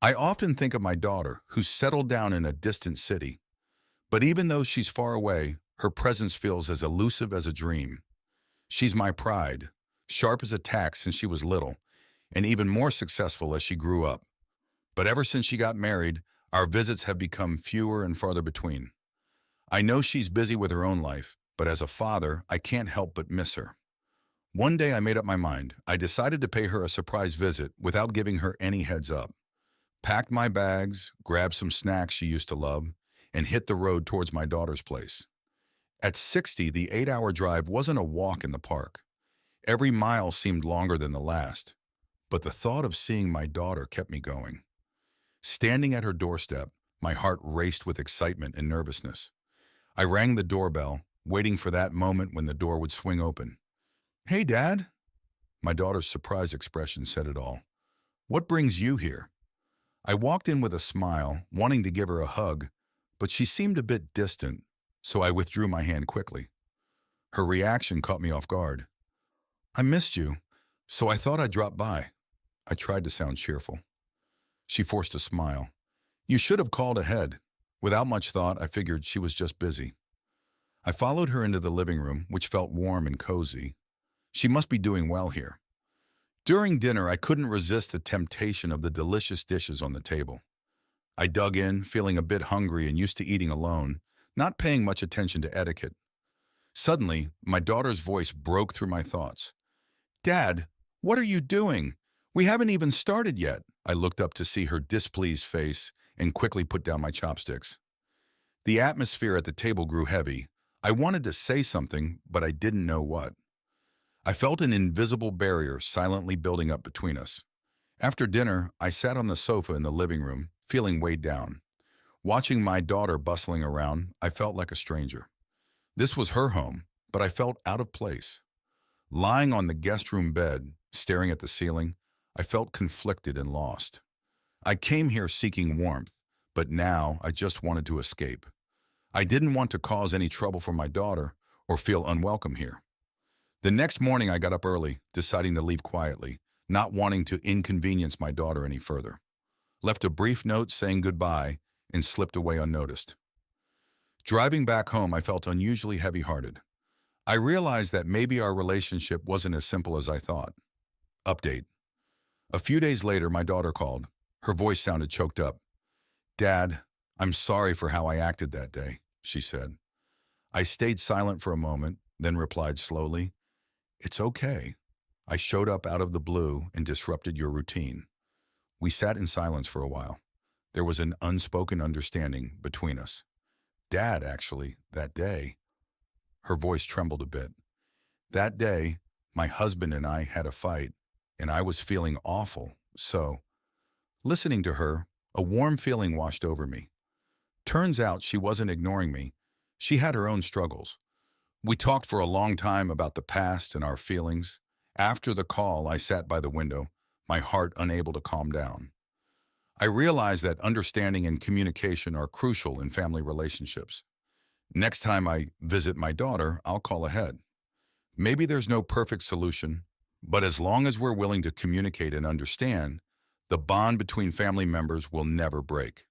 I often think of my daughter, who's settled down in a distant city. But even though she's far away, her presence feels as elusive as a dream. She's my pride, sharp as a tack since she was little, and even more successful as she grew up. But ever since she got married, our visits have become fewer and farther between. I know she's busy with her own life, but as a father, I can't help but miss her. One day I made up my mind. I decided to pay her a surprise visit without giving her any heads up. Packed my bags, grabbed some snacks she used to love, and hit the road towards my daughter's place. At 60, the 8-hour drive wasn't a walk in the park. Every mile seemed longer than the last, but the thought of seeing my daughter kept me going. Standing at her doorstep, my heart raced with excitement and nervousness. I rang the doorbell, waiting for that moment when the door would swing open. "Hey, Dad." My daughter's surprise expression said it all. "What brings you here?" I walked in with a smile, wanting to give her a hug, but she seemed a bit distant, so I withdrew my hand quickly. Her reaction caught me off guard. "I missed you, so I thought I'd drop by." I tried to sound cheerful. She forced a smile. "You should have called ahead." Without much thought, I figured she was just busy. I followed her into the living room, which felt warm and cozy. She must be doing well here. During dinner, I couldn't resist the temptation of the delicious dishes on the table. I dug in, feeling a bit hungry and used to eating alone, not paying much attention to etiquette. Suddenly, my daughter's voice broke through my thoughts. "Dad, what are you doing? We haven't even started yet." I looked up to see her displeased face and quickly put down my chopsticks. The atmosphere at the table grew heavy. I wanted to say something, but I didn't know what. I felt an invisible barrier silently building up between us. After dinner, I sat on the sofa in the living room, feeling weighed down. Watching my daughter bustling around, I felt like a stranger. This was her home, but I felt out of place. Lying on the guest room bed, staring at the ceiling, I felt conflicted and lost. I came here seeking warmth, but now I just wanted to escape. I didn't want to cause any trouble for my daughter or feel unwelcome here. The next morning I got up early, deciding to leave quietly, not wanting to inconvenience my daughter any further. Left a brief note saying goodbye and slipped away unnoticed. Driving back home, I felt unusually heavy-hearted. I realized that maybe our relationship wasn't as simple as I thought. Update. A few days later, my daughter called. Her voice sounded choked up. "Dad, I'm sorry for how I acted that day," she said. I stayed silent for a moment, then replied slowly, "It's okay. I showed up out of the blue and disrupted your routine." We sat in silence for a while. There was an unspoken understanding between us. "Dad, actually, that day," her voice trembled a bit. "That day, my husband and I had a fight, and I was feeling awful, so..." Listening to her, a warm feeling washed over me. Turns out she wasn't ignoring me. She had her own struggles. We talked for a long time about the past and our feelings. After the call, I sat by the window, my heart unable to calm down. I realized that understanding and communication are crucial in family relationships. Next time I visit my daughter, I'll call ahead. Maybe there's no perfect solution, but as long as we're willing to communicate and understand, the bond between family members will never break.